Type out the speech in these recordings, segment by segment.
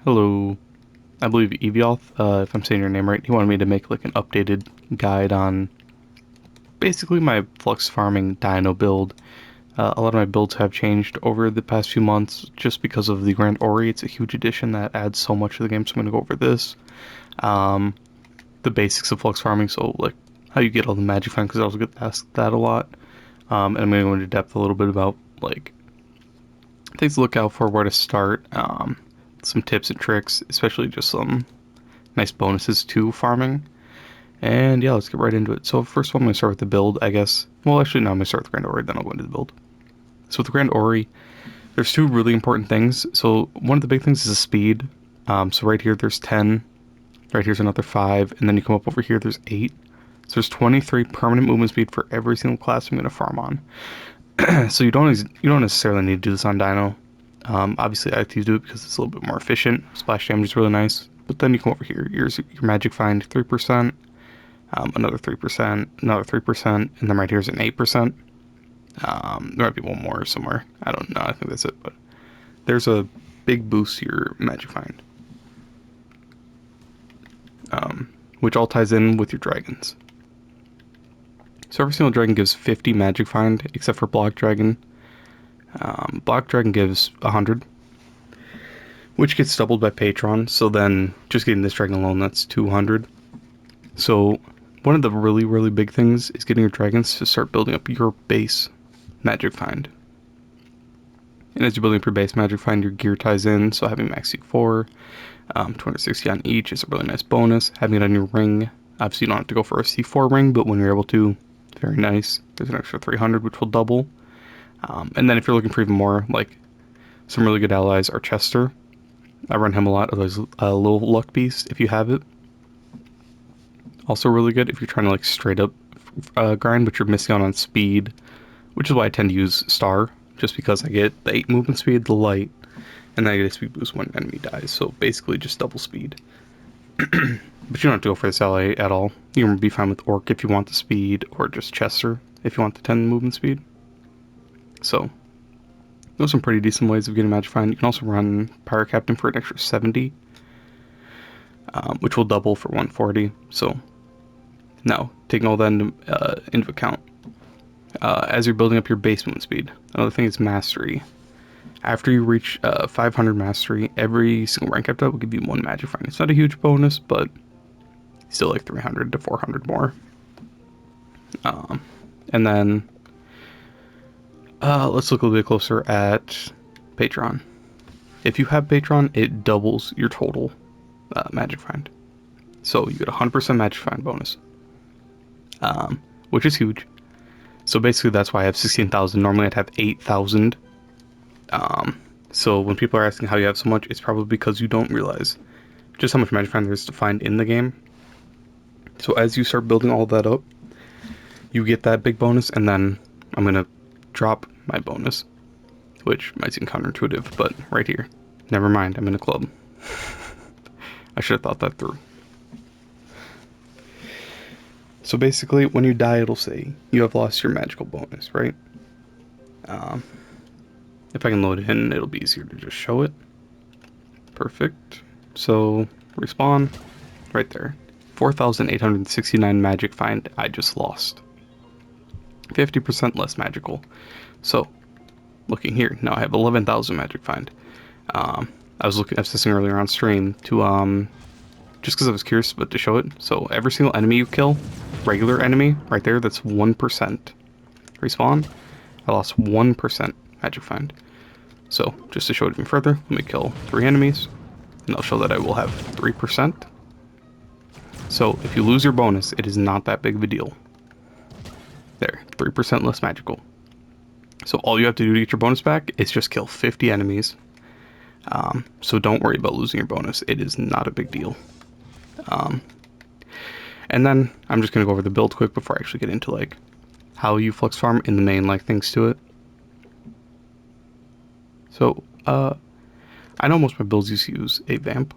Hello. I believe Evioth, if I'm saying your name right, he wanted me to make like an updated guide on basically my Flux farming dino build. A lot of my builds have changed over the past few months just because of the Grand Orrery. It's a huge addition that adds so much to the game, so I'm going to go over this. Um, the basics of Flux farming, so like how you get all the magic find, because I also get asked that a lot. And I'm going to go into depth a little bit about like things to look out for, where to start, some tips and tricks, especially just some nice bonuses to farming. And yeah, let's get right into it. So first of all, I'm going to start with the build, I guess. Well, actually, no, I'm going to start with the Grand Orrery, then I'll go into the build. So with the Grand Orrery, there's two really important things. So one of the big things is the speed. So right here, there's 10. Right here's another 5. And then you come up over here, there's 8. So there's 23 permanent movement speed for every single class I'm going to farm on. So you don't necessarily need to do this on Dino. Obviously, I like to do it because it's a little bit more efficient. Splash damage is really nice. But then you come over here. Here's your magic find 3%. Another 3%, another 3%, and then right here is an 8%. There might be one more somewhere. I don't know. I think that's it. But there's a big boost to your magic find, which all ties in with your dragons. So every single dragon gives 50 magic find, except for block dragon. Block dragon gives 100, which gets doubled by Patron. So then just getting this dragon alone, that's 200. So one of the really big things is getting your dragons to start building up your base magic find. And as you're building up your base magic find, your gear ties in. So having max C4, 260 on each is a really nice bonus. Having it on your ring, obviously you don't have to go for a C4 ring, but when you're able to, it's very nice. There's an extra 300, which will double. And then if you're looking for even more, like some really good allies are Chester. I run him a lot. Otherwise, little luck beast if you have it. Also really good if you're trying to like straight up grind, but you're missing out on speed, which is why I tend to use Star, just because I get the 8 movement speed, the light, and then I get a speed boost when an enemy dies. So basically just double speed. But you don't have to go for this ally at all. You can be fine with Orc if you want the speed, or just Chester if you want the 10 movement speed. So those are some pretty decent ways of getting magic find. You can also run Pirate Captain for an extra 70, which will double for 140. So now, taking all that into account, as you're building up your base movement speed, another thing is mastery. After you reach 500 mastery, every single rank after that will give you 1 magic find. It's not a huge bonus, but still like 300 to 400 more. And then let's look a little bit closer at Patron. If you have Patron, it doubles your total magic find. So you get 100% magic find bonus. Which is huge. So basically that's why I have 16,000. Normally I'd have 8,000. So when people are asking how you have so much, it's probably because you don't realize just how much magic find there is to find in the game. So as you start building all that up, you get that big bonus, and then I'm going to drop my bonus, which might seem counterintuitive, but right here. Never mind, I'm in a club. I should have thought that through. So basically, when you die, it'll say you have lost your magical bonus, right? If I can load it in, it'll be easier to just show it. Perfect. So, respawn, right there. 4,869 magic find I just lost. 50% less magical. So, looking here, now I have 11,000 magic find. I was testing earlier on stream to, just because I was curious, but to show it. So, every single enemy you kill, regular enemy, right there, that's 1%. Respawn, I lost 1% magic find. So, just to show it even further, let me kill 3 enemies, and I'll show that I will have 3%. So, if you lose your bonus, it is not that big of a deal. There, 3% less magical. So all you have to do to get your bonus back is just kill 50 enemies. So don't worry about losing your bonus. It is not a big deal. And then I'm just going to go over the build quick before I actually get into like how you Flux farm in the main like things to it. So I know most of my builds used to use a Vamp.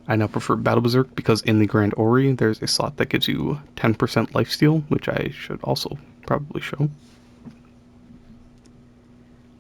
I now prefer Battle Berserk because in the Grand Orrery there's a slot that gives you 10% lifesteal, which I should also probably show.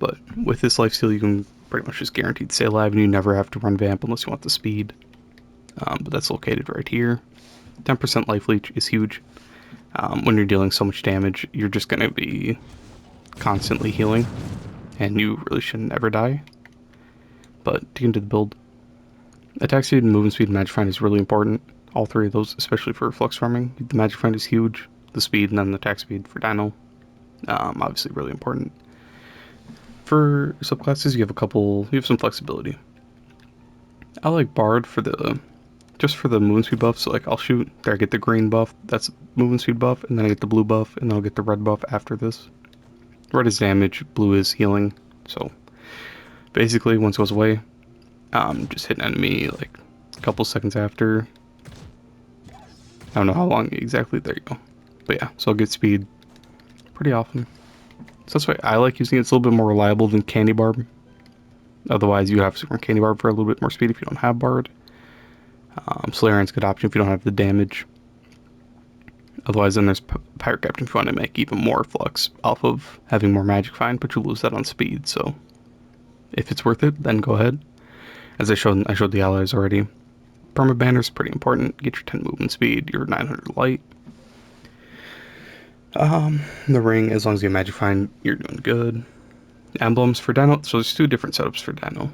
But with this lifesteal you can pretty much just guaranteed to stay alive, and you never have to run Vamp unless you want the speed. But that's located right here. 10% life leech is huge. When you're dealing so much damage, you're just going to be constantly healing, and you really shouldn't ever die. But to get into the build, attack speed and movement speed and magic find is really important. All three of those, especially for flux farming. The magic find is huge, the speed, and then the attack speed for dino. Obviously really important. For subclasses, you have some flexibility. I like Bard for just for the movement speed buff, so like I'll shoot, there I get the green buff, that's movement speed buff, and then I get the blue buff, and then I'll get the red buff after this. Red is damage, blue is healing, so basically once it goes away, just hit an enemy like a couple seconds after. I don't know how long exactly, there you go. But yeah, so I'll get speed pretty often. So that's why I like using it. It's a little bit more reliable than Candy Barb. Otherwise, you have to run Candy Barb for a little bit more speed if you don't have Bard. Solarian's a good option if you don't have the damage. Otherwise, then there's Pirate Captain if you want to make even more flux off of having more magic find, but you lose that on speed. So if it's worth it, then go ahead. As I showed the allies already. Perma Banner's pretty important. Get your 10 movement speed, your 900 light. The ring, as long as you have magic find, you're doing good. Emblems for Dino, so there's two different setups for Dino.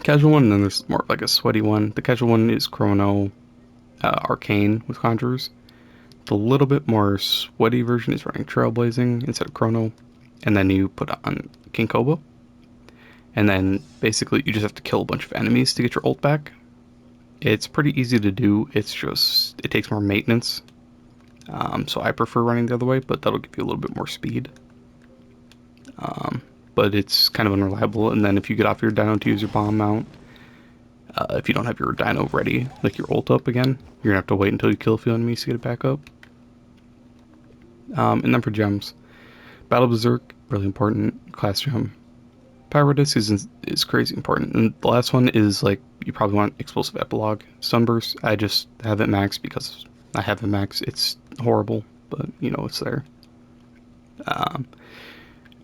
Casual one, and then there's more like a sweaty one. The casual one is Chrono Arcane with Conjurers. The little bit more sweaty version is running Trailblazing instead of Chrono. And then you put on King Kobo. And then basically you just have to kill a bunch of enemies to get your ult back. It's pretty easy to do, it's just, it takes more maintenance. So I prefer running the other way, but that'll give you a little bit more speed. But it's kind of unreliable, and then if you get off your dino to use your bomb mount, if you don't have your dino ready, like your ult up again, you're gonna have to wait until you kill a few enemies to get it back up. And then for gems, Battle Berserk, really important, class gem. Power Disc is crazy important, and the last one is like, you probably want Explosive Epilogue. Sunburst, I just have it max because I have it max. It's horrible, but you know it's there.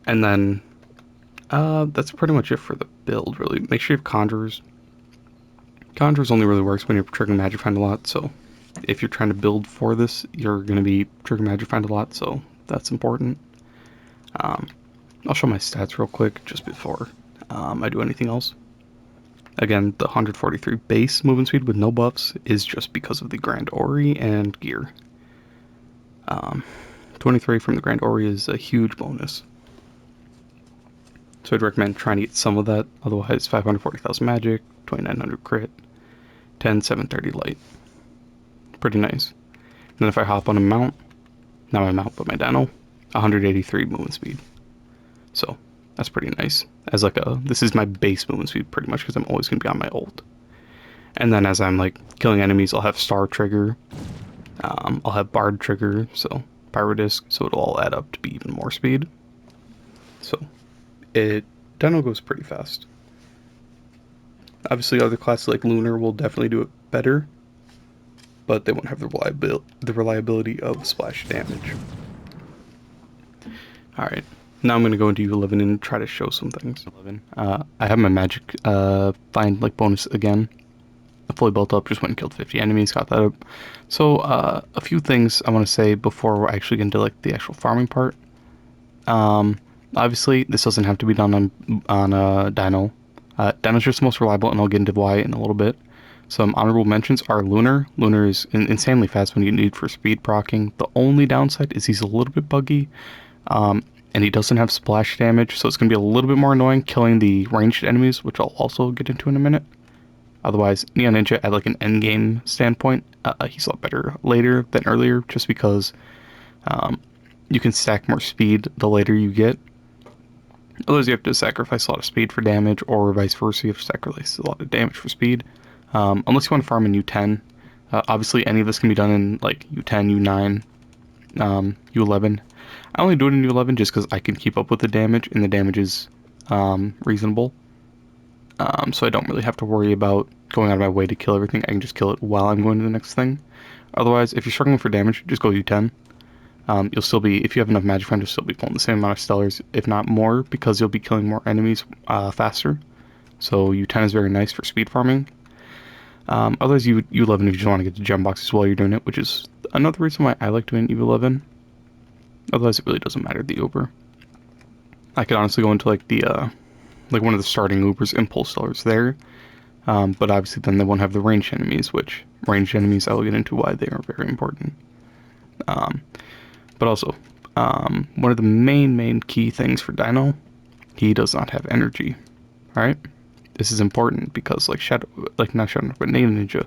And then that's pretty much it for the build, really. Make sure you have Conjurers. Conjurers only really works when you're triggering Magic Find a lot, so if you're trying to build for this, you're going to be triggering Magic Find a lot, so that's important. I'll show my stats real quick just before I do anything else. Again, the 143 base movement speed with no buffs is just because of the Grand Orrery and gear. 23 from the Grand Orrery is a huge bonus. So I'd recommend trying to get some of that, otherwise 540,000 magic, 2900 crit, 10, 730 light. Pretty nice. And then if I hop on a mount, not my mount, but my dino, 183 movement speed. So that's pretty nice. As like this is my base movement speed pretty much because I'm always going to be on my ult. And then as I'm like killing enemies, I'll have Star trigger, I'll have Bard trigger, so Pyro Disc, so it'll all add up to be even more speed. So Dino goes pretty fast. Obviously other classes like Lunar will definitely do it better, but they won't have the reliability of splash damage. Alright, now I'm going to go into U11 and try to show some things. I have my magic find like bonus again. I fully built up, just went and killed 50 enemies, got that up. So a few things I want to say before we're actually getting to like the actual farming part. Obviously this doesn't have to be done on Dino. Dino's just the most reliable, and I'll get into why in a little bit. Some honorable mentions are Lunar. Lunar is insanely fast when you need for speed proccing. The only downside is he's a little bit buggy, and he doesn't have splash damage, so it's going to be a little bit more annoying killing the ranged enemies, which I'll also get into in a minute. Otherwise, Neon Ninja at like an endgame standpoint, he's a lot better later than earlier, just because you can stack more speed the later you get. Otherwise, you have to sacrifice a lot of speed for damage, or vice versa, you have to sacrifice a lot of damage for speed. Unless you want to farm in U10. Obviously, any of this can be done in like U10, U9, U11. I only do it in U11 just because I can keep up with the damage, and the damage is reasonable. So I don't really have to worry about going out of my way to kill everything. I can just kill it while I'm going to the next thing. Otherwise, if you're struggling for damage, just go U10. You'll still be, if you have enough Magic Find, you'll still be pulling the same amount of Stellars, if not more, because you'll be killing more enemies faster. So U10 is very nice for speed farming. Otherwise, U11 if you just want to get the gem boxes while you're doing it, which is another reason why I like doing U11. Otherwise, it really doesn't matter the Uber. I could honestly go into like the like one of the starting Ubers, Impulse Stellars there, but obviously then they won't have the ranged enemies, which ranged enemies I will get into why they are very important. But also, one of the main key things for Dino, he does not have energy. Alright? This is important because like not Shadow, but Native Ninja,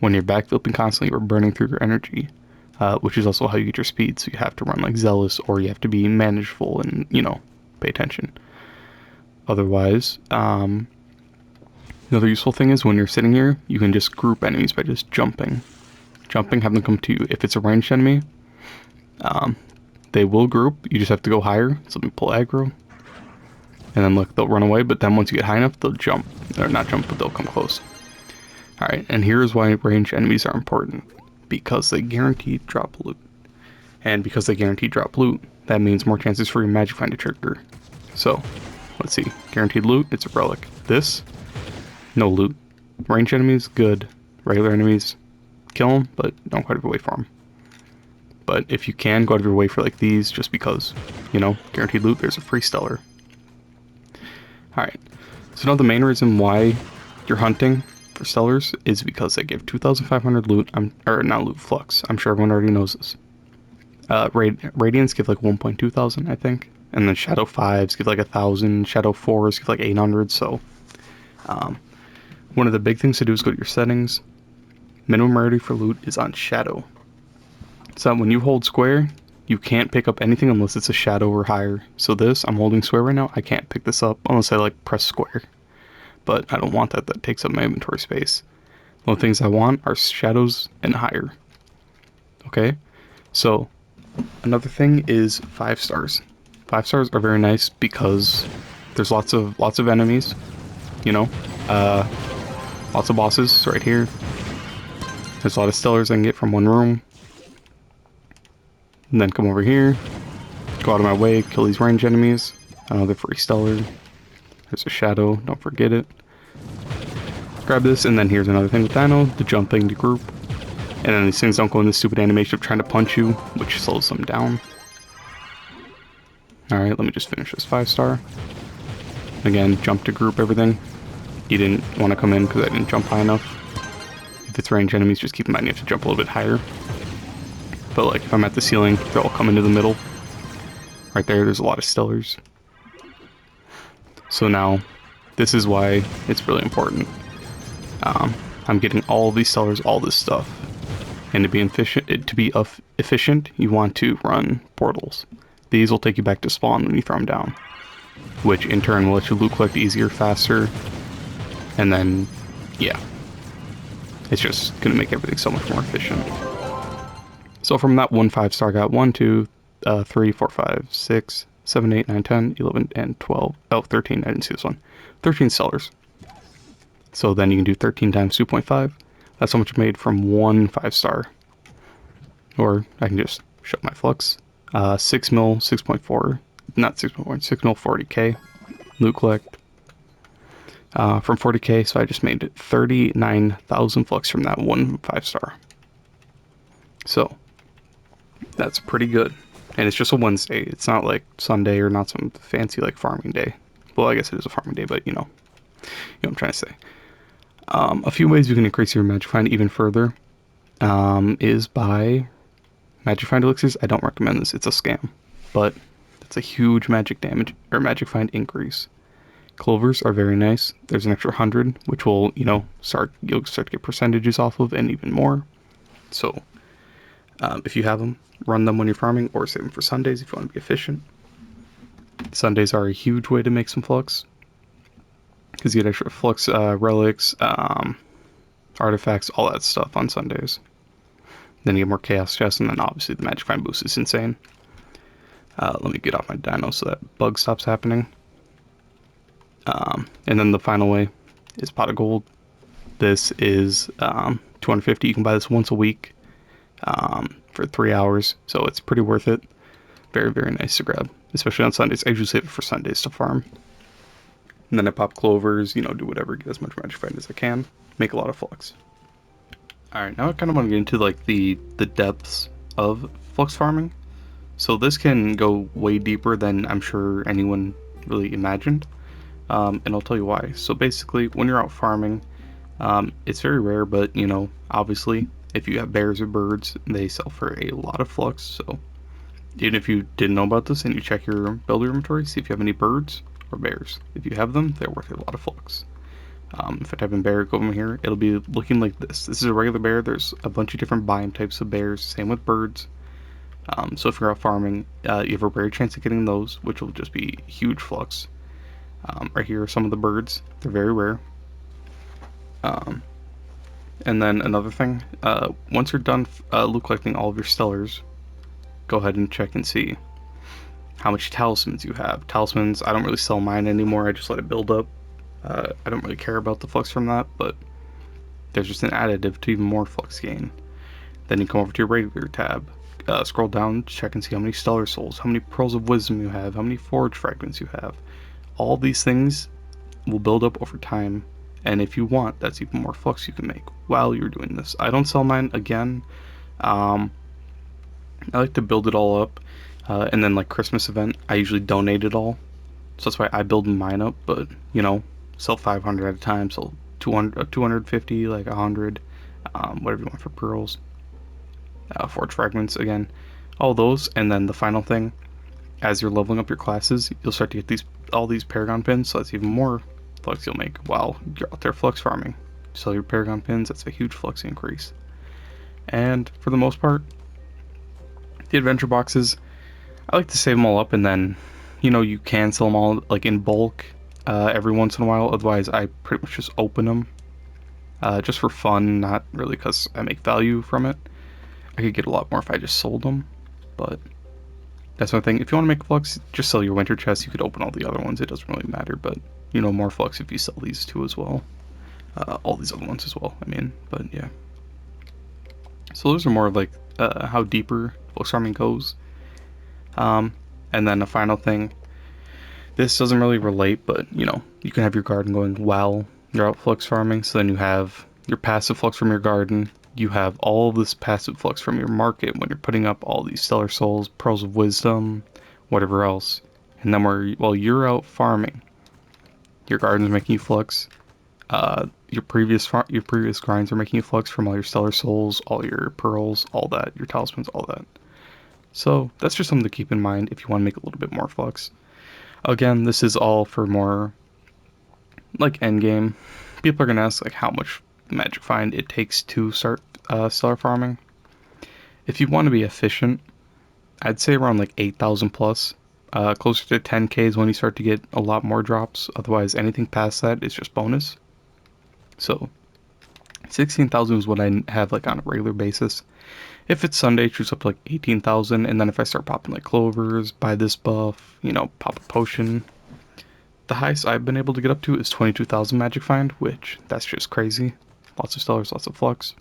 when you're backflipping constantly, you're burning through your energy, which is also how you get your speed, so you have to run like Zealous, or you have to be manageful and, pay attention. Otherwise, another useful thing is when you're sitting here, you can just group enemies by just jumping. Jumping, have them come to you. If it's a ranged enemy, they will group. You just have to go higher. So let me pull aggro. And then look, they'll run away, but then once you get high enough, they'll jump. Or not jump, but they'll come close. Alright, and here's why ranged enemies are important. Because they guarantee drop loot. And because they guarantee drop loot, that means more chances for your Magic Find to trigger. So, let's see. Guaranteed loot, it's a relic. This, no loot. Ranged enemies, good. Regular enemies, kill them, but don't go out of your way for them. But if you can, go out of your way for like these, just because, guaranteed loot, there's a free stellar. Alright, so now the main reason why you're hunting for stellars is because they give 2,500 loot, or not loot, flux. I'm sure everyone already knows this. Radiants give like 1.2 thousand, I think. And then Shadow 5s give like 1,000, Shadow 4s give like 800, so... one of the big things to do is go to your settings. Minimum rarity for loot is on Shadow. So when you hold square, you can't pick up anything unless it's a Shadow or higher. So this, I'm holding square right now, I can't pick this up unless I like press square. But I don't want that, that takes up my inventory space. The only things I want are Shadows and higher. Okay? So, another thing is 5 stars. 5 stars are very nice because there's lots of enemies, lots of bosses right here. There's a lot of stellars I can get from one room. And then come over here, go out of my way, kill these ranged enemies. Another free stellar. There's a Shadow, don't forget it. Grab this, and then here's another thing with Dino, the jumping to group. And then these things don't go in this stupid animation of trying to punch you, which slows them down. Alright, let me just finish this 5 star. Again, jump to group everything. You didn't want to come in because I didn't jump high enough. If it's ranged enemies, just keep in mind you have to jump a little bit higher. But like if I'm at the ceiling, they'll all come into the middle. Right there's a lot of stellars. So now, this is why it's really important. I'm getting all these stellars, all this stuff. And to be efficient, you want to run portals. These will take you back to spawn when you throw them down, which in turn will let you loot collect easier, faster, and then, yeah. It's just going to make everything so much more efficient. So from that 1 5 star, I got 1, 2, 3, 4, 5, 6, 7, 8, 9, 10, 11, and 12. Oh, 13, I didn't see this one. 13 stellars. So then you can do 13 times 2.5. That's how much I made from 1 5 star. Or I can just show my flux. 6 mil, 6.4, not 6.4, 6 mil 40k. Loot collect. From 40k, so I just made 39,000 flux from that 1 5 star. So, that's pretty good. And it's just a Wednesday. It's not like Sunday or not some fancy like farming day. Well, I guess it is a farming day, but you know what I'm trying to say. A few ways you can increase your Magic Find even further is by Magic Find elixirs. I don't recommend this. It's a scam, but it's a huge magic damage or Magic Find increase. Clovers are very nice. There's an extra 100, which will, you'll start to get percentages off of, and even more. So, if you have them, run them when you're farming, or save them for Sundays if you want to be efficient. Sundays are a huge way to make some flux, because you get extra flux relics, artifacts, all that stuff on Sundays. Then you get more chaos chests, and then obviously the Magic Find boost is insane. Let me get off my dino so that bug stops happening. And then the final way is pot of gold. This is 250. You can buy this once a week. for 3 hours, so it's pretty worth it. Very, very nice to grab, especially on Sundays. I usually save it for Sundays to farm. And then I pop clovers, do whatever, get as much magic find as I can, make a lot of flux. Alright, now I kind of want to get into like the depths of flux farming. So this can go way deeper than I'm sure anyone really imagined. And I'll tell you why. So basically, when you're out farming, it's very rare, but obviously, if you have bears or birds, they sell for a lot of flux. So even if you didn't know about this and you check your builder inventory, see if you have any birds or bears. If you have them, they're worth a lot of flux. If I type in bear, go over here, it'll be looking like this. This is a regular bear. There's a bunch of different biome types of bears. Same with birds. So if you're out farming, you have a rare chance of getting those, which will just be huge flux. Right here are some of the birds. They're very rare. And then another thing, once you're done loot collecting all of your stellars, go ahead and check and see how much talismans you have. Talismans, I don't really sell mine anymore. I just let it build up. I don't really care about the flux from that, but there's just an additive to even more flux gain. Then you come over to your regular tab. Scroll down, check and see how many stellar souls, how many pearls of wisdom you have, how many forge fragments you have. All these things will build up over time, and if you want, that's even more flux you can make while you're doing this. I don't sell mine again. I like to build it all up, and then like Christmas event, I usually donate it all. So that's why I build mine up, but sell 500 at a time, sell 200, 250, like 100, whatever you want for pearls. Forge fragments again, all those, and then the final thing, as you're leveling up your classes, you'll start to get all these paragon pins, so that's even more flux you'll make while you're out there flux farming. Sell your paragon pins, that's a huge flux increase. And for the most part, the adventure boxes, I like to save them all up, and then you can sell them all like in bulk every once in a while. Otherwise, I pretty much just open them just for fun, not really because I make value from it. I could get a lot more if I just sold them, but that's one thing. If you want to make flux, just sell your winter chest. You could open all the other ones. It doesn't really matter, but more flux if you sell these two as well. All these other ones as well, I mean, but yeah. So those are more like how deeper flux farming goes. And then the final thing, this doesn't really relate, but you can have your garden going while you're out flux farming. So then you have your passive flux from your garden. You have all this passive flux from your market when you're putting up all these stellar souls, pearls of wisdom, whatever else. And then while you're out farming, your garden's making you flux. Your previous grinds are making you flux from all your stellar souls, all your pearls, all that, your talismans, all that. So that's just something to keep in mind if you want to make a little bit more flux. Again, this is all for more like endgame. People are gonna ask like how much magic find it takes to start stellar farming. If you want to be efficient, I'd say around like 8,000 plus. Closer to 10k is when you start to get a lot more drops. Otherwise, anything past that is just bonus. So 16,000 is what I have like on a regular basis. If it's Sunday, it shoots up to like 18,000, and then if I start popping like clovers, buy this buff, pop a potion. The highest I've been able to get up to is 22,000 magic find, which that's just crazy. Lots of stellars, lots of flux.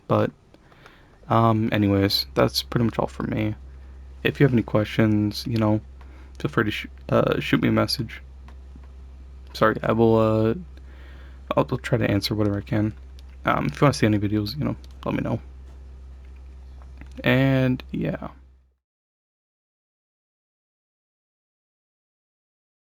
But anyways, that's pretty much all for me. If you have any questions, feel free to shoot me a message. Sorry, I will I'll try to answer whatever I can. If you want to see any videos, let me know. And yeah.